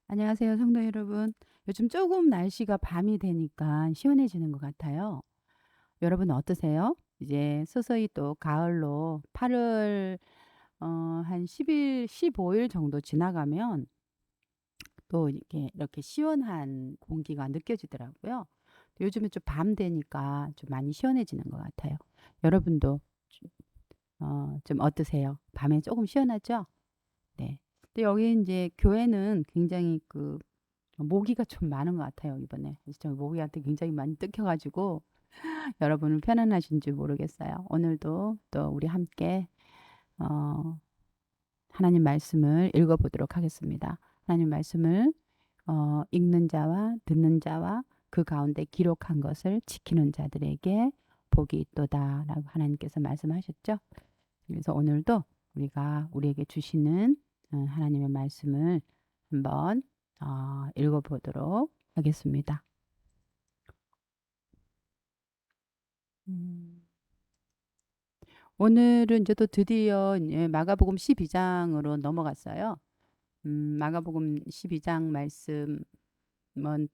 안녕하세요, 성도 여러분. 요즘 조금 날씨가 밤이 되니까 시원해지는 것 같아요. 여러분 어떠세요? 이제 서서히 또 가을로 8월 한 10일, 15일 정도 지나가면 또 이렇게 시원한 공기가 느껴지더라고요. 요즘에 좀 밤 되니까 좀 많이 시원해지는 것 같아요. 여러분도 좀 어떠세요? 밤에 조금 시원하죠? 네. 근데 여기 이제 교회는 굉장히 모기가 좀 많은 것 같아요, 이번에. 그래서 저 모기한테 굉장히 많이 뜯겨가지고 여러분은 편안하신지 모르겠어요. 오늘도 또 우리 함께 어, 하나님 말씀을 읽어보도록 하겠습니다. 하나님 말씀을 읽는 자와 듣는 자와 그 가운데 기록한 것을 지키는 자들에게 복이 있도다라고 하나님께서 말씀하셨죠. 그래서 오늘도 우리가 우리에게 주시는 하나님의 말씀을 한번 읽어보도록 하겠습니다. 음. 오늘은 이제 또 드디어 이제 마가복음 12장으로 넘어갔어요. 마가복음 12장 말씀은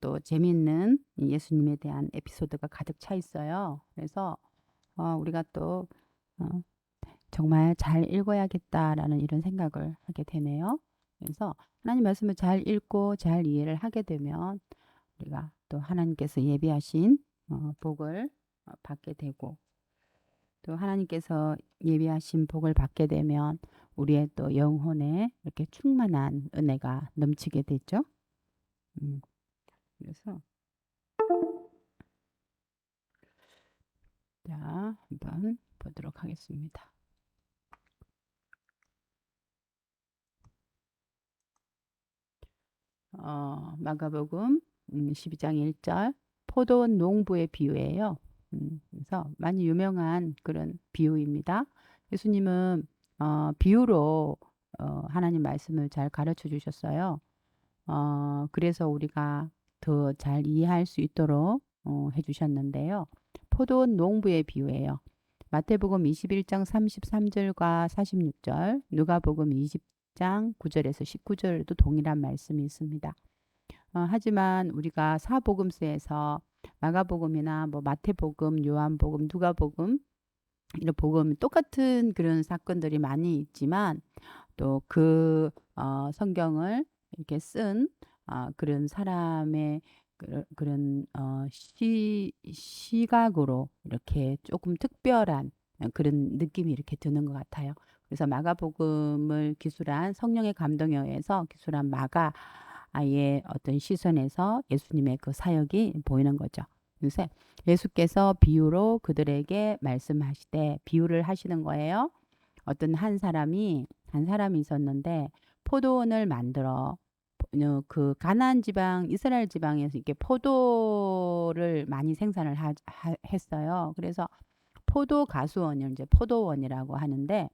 또 재미있는 예수님에 대한 에피소드가 가득 차 있어요. 그래서 우리가 또 어, 정말 잘 읽어야겠다라는 이런 생각을 하게 되네요. 그래서 하나님 말씀을 잘 읽고 잘 이해를 하게 되면 우리가 또 하나님께서 예비하신 복을 받게 되고 또 하나님께서 예비하신 복을 받게 되면 우리의 또 영혼에 이렇게 충만한 은혜가 넘치게 되죠. 음, 그래서 자, 한번 보도록 하겠습니다. 마가복음 12장 1절 포도원 농부의 비유예요. 그래서 많이 유명한 그런 비유입니다. 예수님은 비유로 하나님 말씀을 잘 가르쳐 주셨어요. 그래서 우리가 더 잘 이해할 수 있도록 해주셨는데요. 포도원 농부의 비유예요. 마태복음 21장 33절과 46절, 누가복음 20장 9절에서 19절에도 동일한 말씀이 있습니다. 하지만 우리가 사복음서에서 마가복음이나 뭐 마태복음, 요한복음, 누가복음 이런 복음 똑같은 그런 사건들이 많이 있지만 또 성경을 이렇게 쓴 그런 사람의 그런 시각으로 이렇게 조금 특별한 그런 느낌이 이렇게 드는 것 같아요. 그래서 마가복음을 기술한 성령의 감동에 의해서 기술한 마가의 어떤 시선에서 예수님의 그 사역이 보이는 거죠. 그래서 예수께서 비유로 그들에게 말씀하시되 비유를 하시는 거예요. 어떤 한 사람이 있었는데 포도원을 만들어 그 가나안 지방 이스라엘 지방에서 이렇게 포도를 많이 생산을 했어요. 그래서 포도 가수원을 이제 포도원이라고 하는데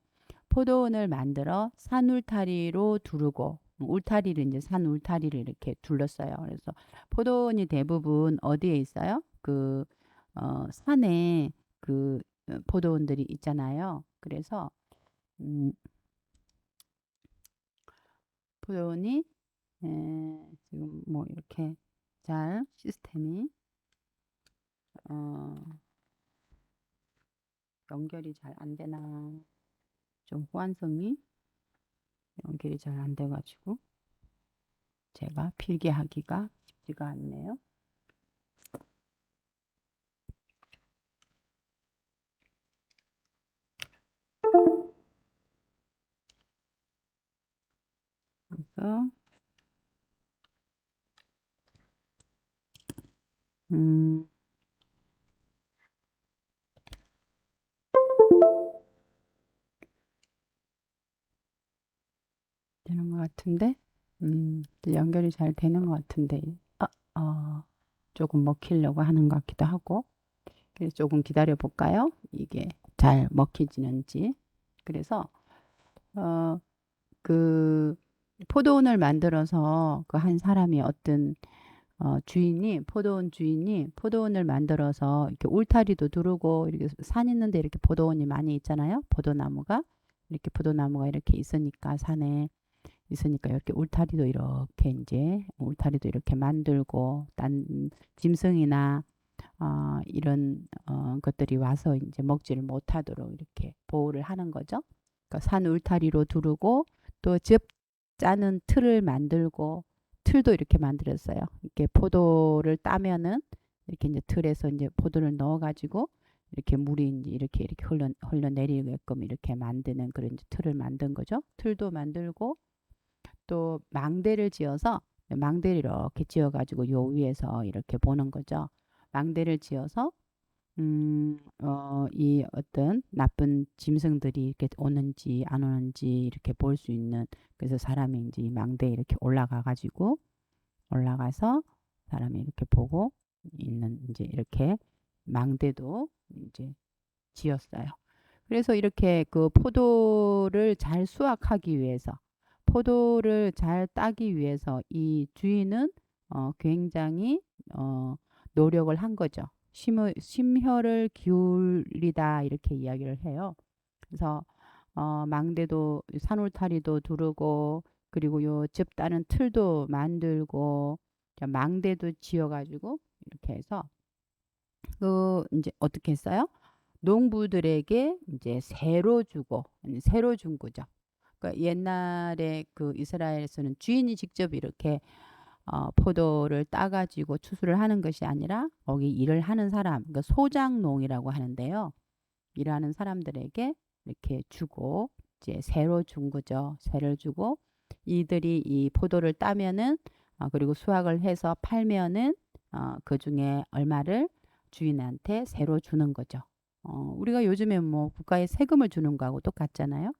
포도원을 만들어 산 울타리로 두르고 울타리를 이제 산 울타리를 이렇게 둘렀어요. 그래서 포도원이 대부분 어디에 있어요? 산에 포도원들이 있잖아요. 그래서 음, 포도원이 지금 뭐 이렇게 잘 시스템이 어, 연결이 잘 안 되나 좀 호환성이 연결이 잘 안 돼가지고 제가 필기하기가 쉽지가 않네요. 그래서 음, 되는 것 같은데 연결이 잘 되는 것 같은데 아, 조금 먹히려고 하는 것 같기도 하고 그래서 조금 기다려 볼까요? 이게 잘 먹히지는지 그래서 어, 그 포도원을 만들어서 그 한 사람이 어떤 포도원 주인이 포도원을 만들어서 이렇게 울타리도 두르고 이렇게 산 있는데 이렇게 포도원이 많이 있잖아요. 포도나무가 이렇게 있으니까 산에 있으니까 이렇게 울타리도 이렇게 만들고 딴 짐승이나 이런 것들이 와서 이제 먹지를 못하도록 이렇게 보호를 하는 거죠. 그러니까 산 울타리로 두르고 또 즙 짜는 틀을 만들고 틀도 이렇게 만들었어요. 이렇게 포도를 따면은 이렇게 이제 틀에서 이제 포도를 넣어가지고 이렇게 물이 이제 이렇게 흘러내리게끔 이렇게 만드는 그런 이제 틀을 만든 거죠. 틀도 만들고 또 망대를 지어서 망대를 이렇게 지어가지고 요 위에서 이렇게 보는 거죠. 망대를 지어서 이 어떤 나쁜 짐승들이 이렇게 오는지 안 오는지 이렇게 볼 수 있는 그래서 사람이 이제 이 망대에 이렇게 올라가서 사람이 이렇게 보고 있는 이제 이렇게 망대도 이제 지었어요. 그래서 이렇게 그 포도를 잘 수확하기 위해서 포도를 잘 따기 위해서 이 주인은 굉장히 노력을 한 거죠. 심혈을 기울이다 이렇게 이야기를 해요. 그래서 망대도 산울타리도 두르고 그리고 요 즙 따는 틀도 만들고 망대도 지어가지고 이렇게 해서 그 이제 어떻게 했어요? 농부들에게 이제 새로 준 거죠. 그러니까 옛날에 그 이스라엘에서는 주인이 직접 이렇게 포도를 따가지고 추수를 하는 것이 아니라 거기 일을 하는 사람, 그러니까 소장농이라고 하는데요. 일하는 사람들에게 이렇게 주고 이제 새로 준 거죠. 새를 주고 이들이 이 포도를 따면은 그리고 수확을 해서 팔면은 그 중에 얼마를 주인한테 새로 주는 거죠. 우리가 요즘에 뭐 국가에 세금을 주는 거하고 똑같잖아요.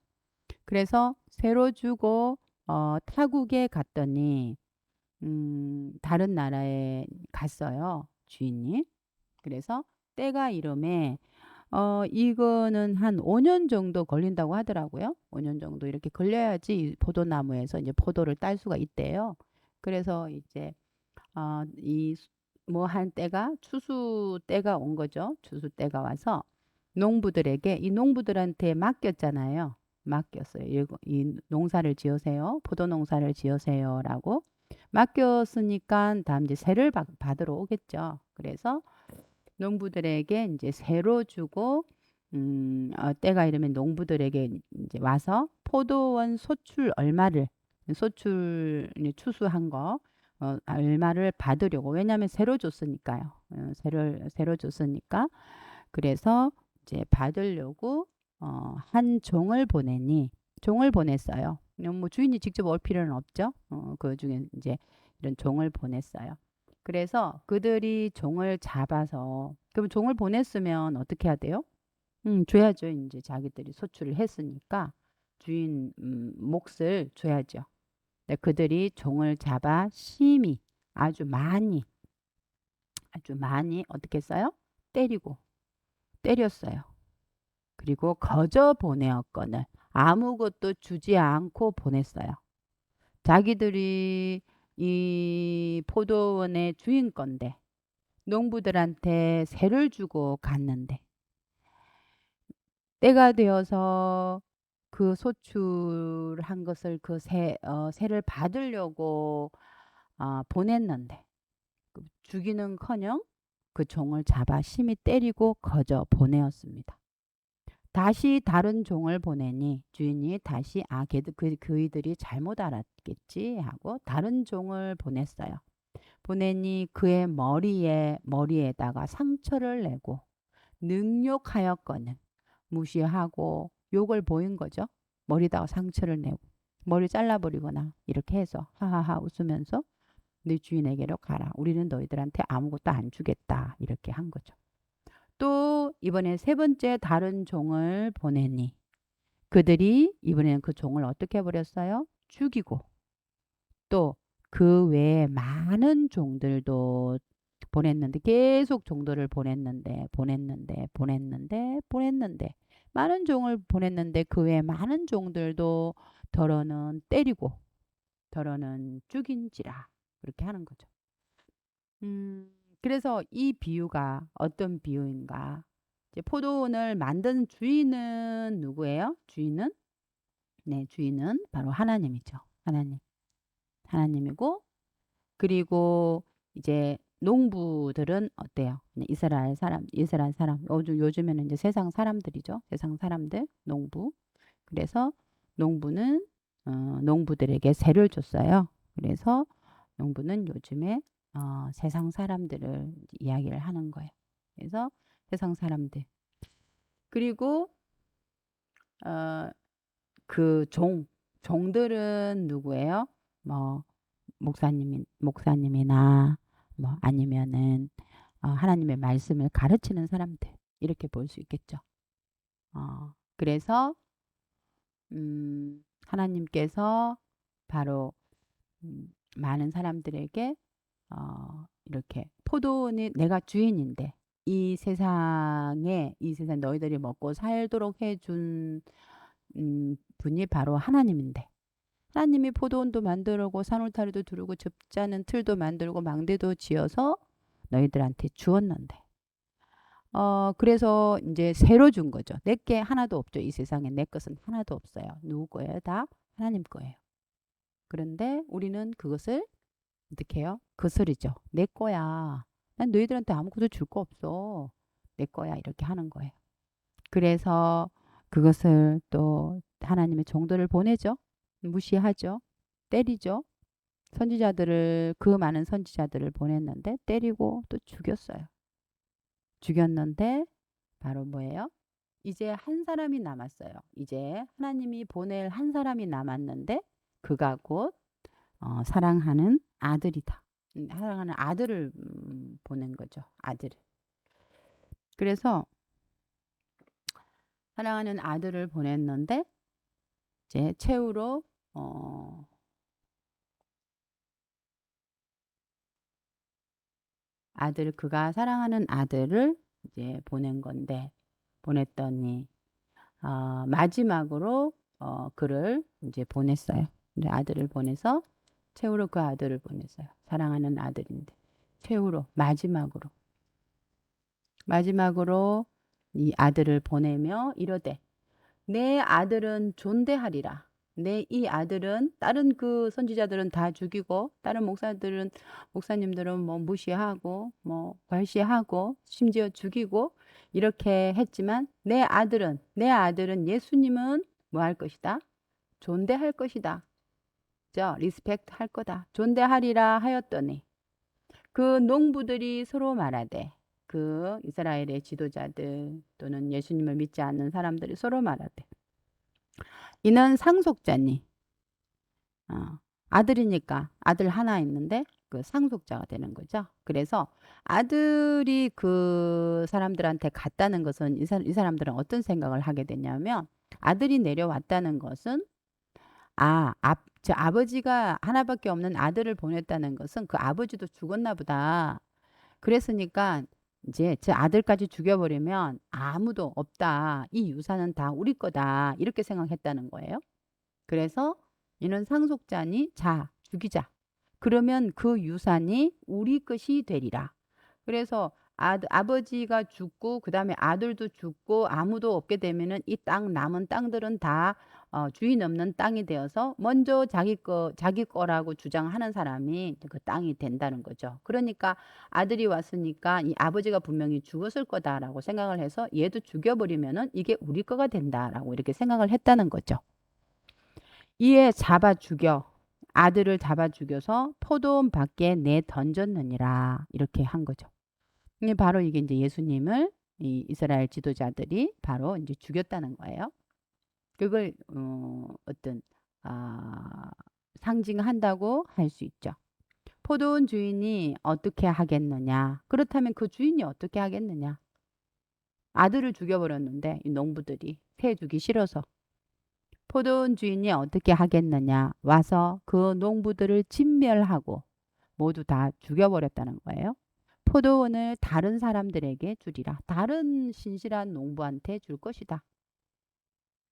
그래서 새로 주고 타국에 갔더니 다른 나라에 갔어요. 주인이. 그래서 때가 이름에 이거는 한 5년 정도 걸린다고 하더라고요. 5년 정도 이렇게 걸려야지 이 포도나무에서 이제 포도를 딸 수가 있대요. 그래서 이제 이 뭐 한 때가 추수 때가 온 거죠. 추수 때가 와서 농부들에게 이 농부들한테 맡겼잖아요. 맡겼어요. 이 농사를 지으세요. 포도 농사를 지으세요라고 맡겼으니까 다음 이제 세를 받으러 오겠죠. 그래서 농부들에게 이제 새로 주고 때가 이르면 농부들에게 이제 와서 포도원 소출 얼마를 추수한 거 얼마를 받으려고 왜냐하면 새로 줬으니까요. 새로 줬으니까 그래서 이제 받으려고 한 종을 보냈어요. 뭐 주인이 직접 올 필요는 없죠. 그 중에 이제 이런 종을 보냈어요. 그래서 그들이 종을 잡아서 그럼 종을 보냈으면 어떻게 해야 돼요? 줘야죠. 이제 자기들이 소출을 했으니까 주인 몫을 줘야죠. 근데 그들이 종을 잡아 심히 아주 많이 어떻게 했어요? 때리고 때렸어요. 그리고 거저 보내었거늘 아무것도 주지 않고 보냈어요. 자기들이 이 포도원의 주인 건데 농부들한테 세를 주고 갔는데 때가 되어서 그 소출한 것을 세를 받으려고 보냈는데 주기는커녕 그 종을 잡아 심히 때리고 거저 보내었습니다. 다시 다른 종을 보내니 주인이 다시 그이들이 잘못 알았겠지 하고 다른 종을 보냈어요. 보내니 그의 머리에다가 상처를 내고 능욕하였거늘 무시하고 욕을 보인 거죠. 머리다가 상처를 내고 머리 잘라버리거나 이렇게 해서 하하하 웃으면서 네 주인에게로 가라. 우리는 너희들한테 아무것도 안 주겠다. 이렇게 한 거죠. 또 이번에 세 번째 다른 종을 보내니 그들이 이번에는 그 종을 어떻게 해버렸어요? 죽이고 또 그 외에 많은 종들도 보냈는데 계속 종들을 보냈는데 많은 종을 보냈는데 그 외에 많은 종들도 더러는 때리고 더러는 죽인지라 그렇게 하는 거죠. 그래서 이 비유가 어떤 비유인가? 이제 포도원을 만든 주인은 누구예요? 주인은 바로 하나님이죠. 하나님. 하나님이고, 그리고 이제 농부들은 어때요? 그냥 이스라엘 사람. 요즘에는 이제 세상 사람들이죠. 세상 사람들, 농부. 그래서 농부는 농부들에게 세를 줬어요. 그래서 농부는 요즘에 세상 사람들을 이야기를 하는 거예요. 그래서 세상 사람들. 그리고 어, 그 종들은 누구예요? 뭐 목사님이나 뭐 아니면은 하나님의 말씀을 가르치는 사람들 이렇게 볼 수 있겠죠. 그래서 하나님께서 바로 많은 사람들에게 이렇게 포도원이 내가 주인인데 이 세상 너희들이 먹고 살도록 해준 분이 바로 하나님인데 하나님이 포도원도 만들고 산울타리도 두르고 즙자는 틀도 만들고 망대도 지어서 너희들한테 주었는데 그래서 이제 새로 준 거죠. 내게 하나도 없죠. 이 세상에 내 것은 하나도 없어요. 누구 거예요? 다 하나님 거예요. 그런데 우리는 그것을 어떻게 해요? 거스르죠. 내 거야. 난 너희들한테 아무것도 줄 거 없어. 내 거야. 이렇게 하는 거예요. 그래서 그것을 또 하나님의 종들을 보내죠. 무시하죠. 때리죠. 그 많은 선지자들을 보냈는데 때리고 또 죽였어요. 죽였는데 바로 뭐예요? 이제 한 사람이 남았어요. 이제 하나님이 보낼 한 사람이 남았는데 그가 곧 사랑하는 아들이다. 사랑하는 아들을 보낸 거죠. 아들을. 그래서 사랑하는 아들을 보냈는데 이제 최후로 그가 사랑하는 아들을 이제 보낸 건데 보냈더니 마지막으로 그를 이제 보냈어요. 근데 아들을 보내서 최후로 그 아들을 보냈어요. 사랑하는 아들인데 최후로 마지막으로 이 아들을 보내며 이르되 내 아들은 존대하리라. 내 이 아들은 다른 그 선지자들은 다 죽이고 다른 목사님들은 뭐 무시하고 뭐 괄시하고 심지어 죽이고 이렇게 했지만 내 아들은 예수님은 뭐 할 것이다? 존대할 것이다. 리스펙트 할 거다. 존대하리라 하였더니 그 농부들이 서로 말하되 그 이스라엘의 지도자들 또는 예수님을 믿지 않는 사람들이 서로 말하되 이는 상속자니 아들이니까 아들 하나 있는데 그 상속자가 되는 거죠. 그래서 아들이 그 사람들한테 갔다는 것은 이 사람들은 어떤 생각을 하게 되냐면 아들이 내려왔다는 것은 저 아버지가 하나밖에 없는 아들을 보냈다는 것은 그 아버지도 죽었나 보다. 그랬으니까 이제 저 아들까지 죽여버리면 아무도 없다. 이 유산은 다 우리 거다. 이렇게 생각했다는 거예요. 그래서 이는 상속자니 자 죽이자. 그러면 그 유산이 우리 것이 되리라. 그래서 아버지가 죽고 그다음에 아들도 죽고 아무도 없게 되면은 이 남은 땅들은 다 주인 없는 땅이 되어서 먼저 자기 거라고 주장하는 사람이 그 땅이 된다는 거죠. 그러니까 아들이 왔으니까 이 아버지가 분명히 죽었을 거다라고 생각을 해서 얘도 죽여버리면은 이게 우리 거가 된다라고 이렇게 생각을 했다는 거죠. 이에 아들을 잡아 죽여서 포도원 밖에 내 던졌느니라 이렇게 한 거죠. 바로 이게 이제 예수님을 이 이스라엘 지도자들이 바로 이제 죽였다는 거예요. 그걸 어떤 상징한다고 할 수 있죠. 포도원 주인이 어떻게 하겠느냐? 그렇다면 그 주인이 어떻게 하겠느냐? 아들을 죽여버렸는데 이 농부들이 새 주기 싫어서 포도원 주인이 어떻게 하겠느냐? 와서 그 농부들을 진멸하고 모두 다 죽여버렸다는 거예요. 포도원을 다른 사람들에게 주리라. 다른 신실한 농부한테 줄 것이다.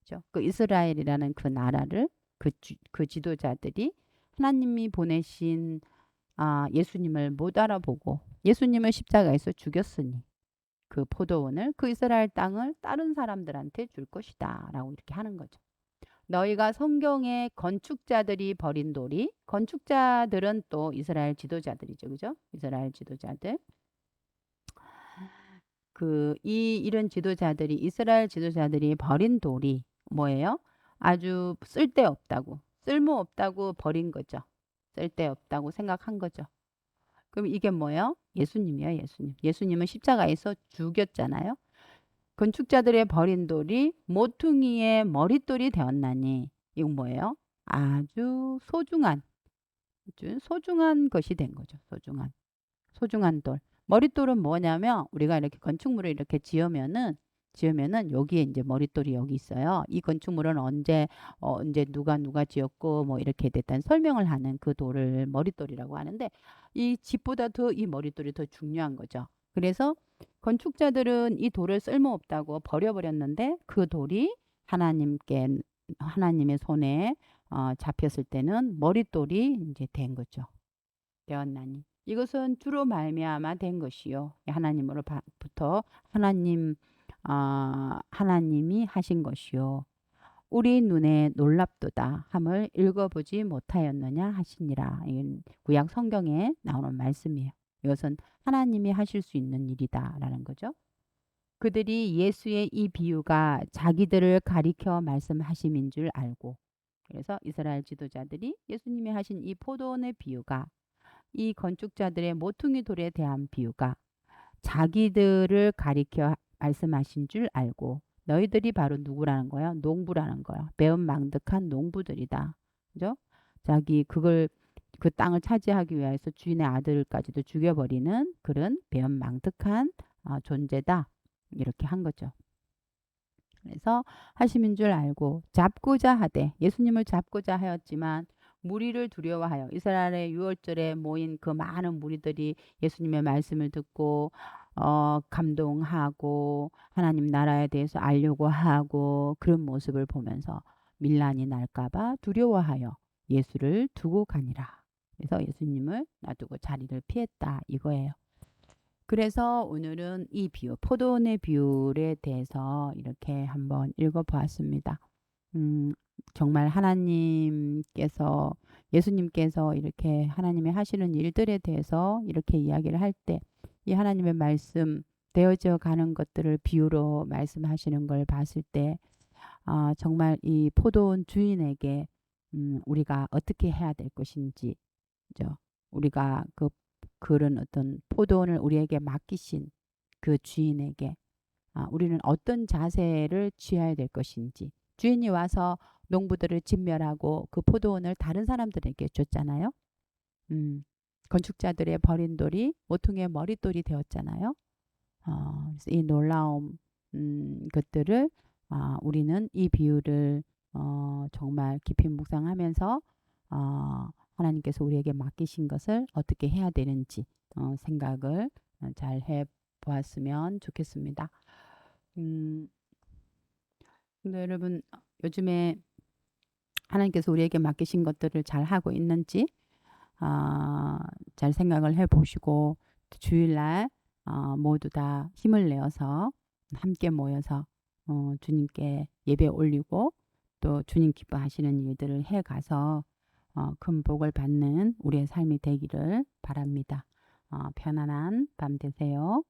그렇죠? 그 이스라엘이라는 그 나라를 그 지도자들이 하나님이 보내신 예수님을 못 알아보고 예수님을 십자가에서 죽였으니 그 포도원을 그 이스라엘 땅을 다른 사람들한테 줄 것이다. 라고 이렇게 하는 거죠. 너희가 성경에 건축자들이 버린 돌이, 건축자들은 또 이스라엘 지도자들이죠. 그죠? 이스라엘 지도자들. 이런 지도자들이, 이스라엘 지도자들이 버린 돌이 뭐예요? 아주 쓸데없다고, 쓸모없다고 버린 거죠. 쓸데없다고 생각한 거죠. 그럼 이게 뭐예요? 예수님이에요, 예수님. 예수님은 십자가에서 죽였잖아요. 건축자들의 버린 돌이 모퉁이의 머릿돌이 되었나니, 이건 뭐예요? 아주 소중한 것이 된 거죠. 소중한 돌. 머릿돌은 뭐냐면 우리가 이렇게 건축물을 이렇게 지으면은 여기에 이제 머릿돌이 여기 있어요. 이 건축물은 언제 누가 지었고 뭐 이렇게 됐다는 설명을 하는 그 돌을 머릿돌이라고 하는데 이 집보다 더 이 머릿돌이 더 중요한 거죠. 그래서 건축자들은 이 돌을 쓸모없다고 버려버렸는데 그 돌이 하나님의 손에 잡혔을 때는 머릿돌이 이제 된 거죠. 되었나니 이것은 주로 말미암아 된 것이요 하나님으로부터 하나님이 하신 것이요 우리 눈에 놀랍도다 함을 읽어보지 못하였느냐 하시니라. 이건 구약 성경에 나오는 말씀이에요. 이것은 하나님이 하실 수 있는 일이다라는 거죠. 그들이 예수의 이 비유가 자기들을 가리켜 말씀하심인 줄 알고 그래서 이스라엘 지도자들이 예수님이 하신 이 포도원의 비유가 이 건축자들의 모퉁이 돌에 대한 비유가 자기들을 가리켜 말씀하신 줄 알고 너희들이 바로 누구라는 거야? 농부라는 거야. 배은망덕한 농부들이다. 그죠? 그 땅을 차지하기 위해서 주인의 아들까지도 죽여버리는 그런 배은망덕한 존재다. 이렇게 한 거죠. 그래서 하심인 줄 알고 잡고자 하되 예수님을 잡고자 하였지만 무리를 두려워하여 이스라엘의 유월절에 모인 그 많은 무리들이 예수님의 말씀을 듣고 감동하고 하나님 나라에 대해서 알려고 하고 그런 모습을 보면서 밀란이 날까봐 두려워하여 예수를 두고 가니라. 그래서 예수님을 놔두고 자리를 피했다 이거예요. 그래서 오늘은 이 비유, 포도원의 비유에 대해서 이렇게 한번 읽어보았습니다. 정말 예수님께서 이렇게 하나님의 하시는 일들에 대해서 이렇게 이야기를 할 때, 이 하나님의 말씀, 되어져 가는 것들을 비유로 말씀하시는 걸 봤을 때, 정말 이 포도원 주인에게 우리가 어떻게 해야 될 것인지, 그죠? 우리가 그런 어떤 포도원을 우리에게 맡기신 그 주인에게 우리는 어떤 자세를 취해야 될 것인지 주인이 와서 농부들을 진멸하고 그 포도원을 다른 사람들에게 줬잖아요. 건축자들의 버린 돌이 모퉁이의 머릿돌이 되었잖아요. 그래서 이 놀라운 것들을 우리는 이 비유를 정말 깊이 묵상하면서 하나님께서 우리에게 맡기신 것을 어떻게 해야 되는지 생각을 잘 해보았으면 좋겠습니다. 근데 여러분 요즘에 하나님께서 우리에게 맡기신 것들을 잘 하고 있는지 잘 생각을 해보시고 주일날 모두 다 힘을 내어서 함께 모여서 주님께 예배 올리고 또 주님 기뻐하시는 일들을 해가서 큰 복을 받는 우리의 삶이 되기를 바랍니다. 편안한 밤 되세요.